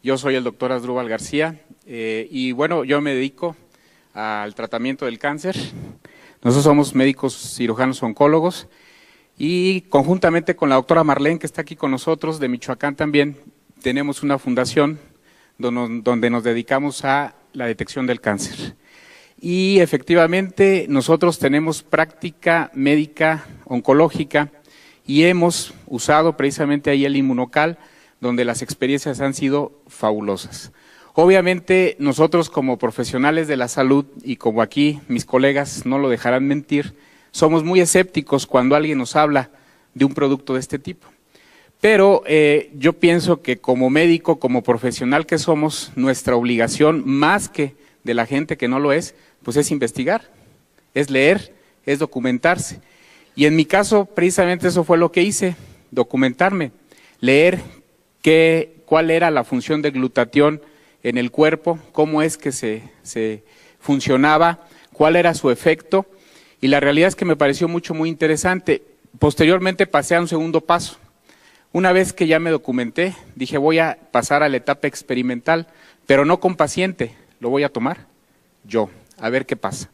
Yo soy el doctor Asdrúbal García y bueno, yo me dedico al tratamiento del cáncer. Nosotros somos médicos cirujanos oncólogos y conjuntamente con la doctora Marlene, que está aquí con nosotros, de Michoacán también, tenemos una fundación donde nos dedicamos a la detección del cáncer. Y efectivamente nosotros tenemos práctica médica oncológica y hemos usado precisamente ahí el Inmunocal, donde las experiencias han sido fabulosas. Obviamente nosotros como profesionales de la salud y como aquí mis colegas no lo dejarán mentir, somos muy escépticos cuando alguien nos habla de un producto de este tipo. Pero yo pienso que como médico, como profesional que somos, nuestra obligación, más que de la gente que no lo es, pues es investigar, es leer, es documentarse. Y en mi caso, precisamente eso fue lo que hice, documentarme, leer cuál era la función del glutatión en el cuerpo, cómo es que se funcionaba, cuál era su efecto, y la realidad es que me pareció muy interesante. Posteriormente pasé a un segundo paso. Una vez que ya me documenté, dije voy a pasar a la etapa experimental, pero no con paciente, lo voy a tomar yo, a ver qué pasa.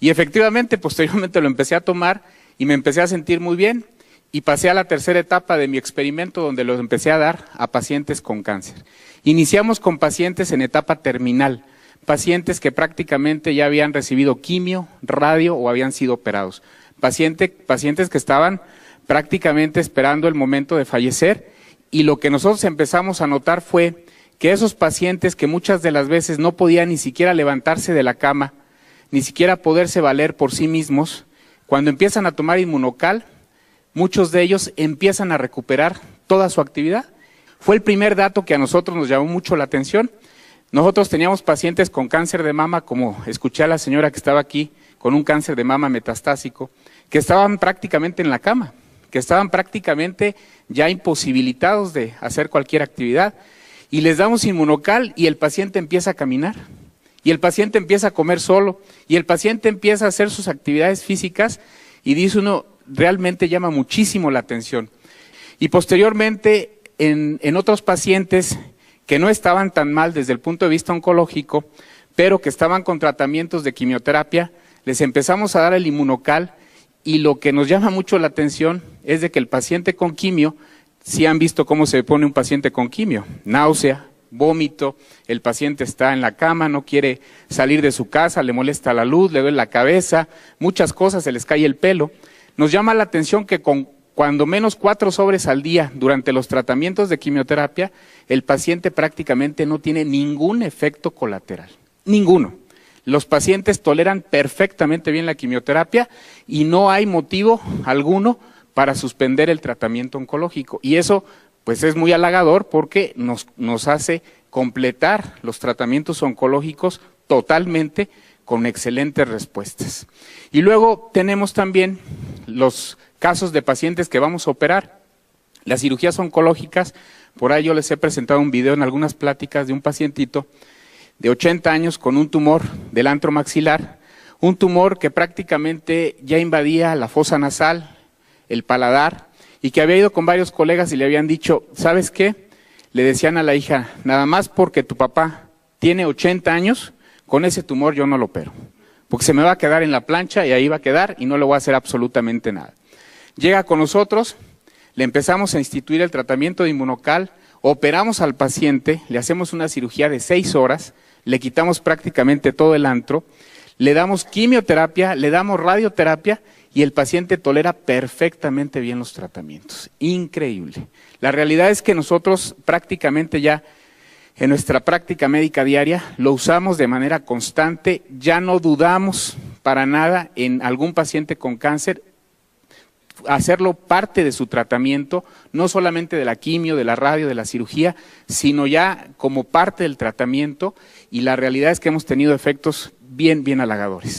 Y efectivamente, posteriormente lo empecé a tomar y me empecé a sentir muy bien. Y pasé a la tercera etapa de mi experimento, donde los empecé a dar a pacientes con cáncer. Iniciamos con pacientes en etapa terminal, pacientes que prácticamente ya habían recibido quimio, radio o habían sido operados. Pacientes que estaban prácticamente esperando el momento de fallecer, y lo que nosotros empezamos a notar fue que esos pacientes que muchas de las veces no podían ni siquiera levantarse de la cama, ni siquiera poderse valer por sí mismos, cuando empiezan a tomar Inmunocal, muchos de ellos empiezan a recuperar toda su actividad. Fue el primer dato que a nosotros nos llamó mucho la atención. Nosotros teníamos pacientes con cáncer de mama, como escuché a la señora que estaba aquí, con un cáncer de mama metastásico, que estaban prácticamente en la cama, que estaban prácticamente ya imposibilitados de hacer cualquier actividad. Y les damos Inmunocal y el paciente empieza a caminar, y el paciente empieza a comer solo, y el paciente empieza a hacer sus actividades físicas, y dice uno, realmente llama muchísimo la atención. Y posteriormente, en otros pacientes que no estaban tan mal desde el punto de vista oncológico, pero que estaban con tratamientos de quimioterapia, les empezamos a dar el Inmunocal, y lo que nos llama mucho la atención es de que el paciente con quimio, si han visto cómo se pone un paciente con quimio, náusea, vómito, el paciente está en la cama, no quiere salir de su casa, le molesta la luz, le duele la cabeza, muchas cosas, se les cae el pelo. Nos llama la atención que con cuando menos 4 sobres al día durante los tratamientos de quimioterapia, el paciente prácticamente no tiene ningún efecto colateral, ninguno. Los pacientes toleran perfectamente bien la quimioterapia y no hay motivo alguno para suspender el tratamiento oncológico. Y eso pues es muy halagador porque nos hace completar los tratamientos oncológicos totalmente con excelentes respuestas. Y luego tenemos también los casos de pacientes que vamos a operar. Las cirugías oncológicas, por ahí yo les he presentado un video en algunas pláticas de un pacientito de 80 años con un tumor del antro maxilar, un tumor que prácticamente ya invadía la fosa nasal, el paladar, y que había ido con varios colegas y le habían dicho, ¿sabes qué? Le decían a la hija, nada más porque tu papá tiene 80 años, con ese tumor yo no lo opero, porque se me va a quedar en la plancha y ahí va a quedar y no le voy a hacer absolutamente nada. Llega con nosotros, le empezamos a instituir el tratamiento de Inmunocal, operamos al paciente, le hacemos una cirugía de 6 horas, le quitamos prácticamente todo el antro, le damos quimioterapia, le damos radioterapia y el paciente tolera perfectamente bien los tratamientos. Increíble. La realidad es que nosotros prácticamente ya en nuestra práctica médica diaria lo usamos de manera constante, ya no dudamos para nada en algún paciente con cáncer, hacerlo parte de su tratamiento, no solamente de la quimio, de la radio, de la cirugía, sino ya como parte del tratamiento, y la realidad es que hemos tenido efectos bien halagadores.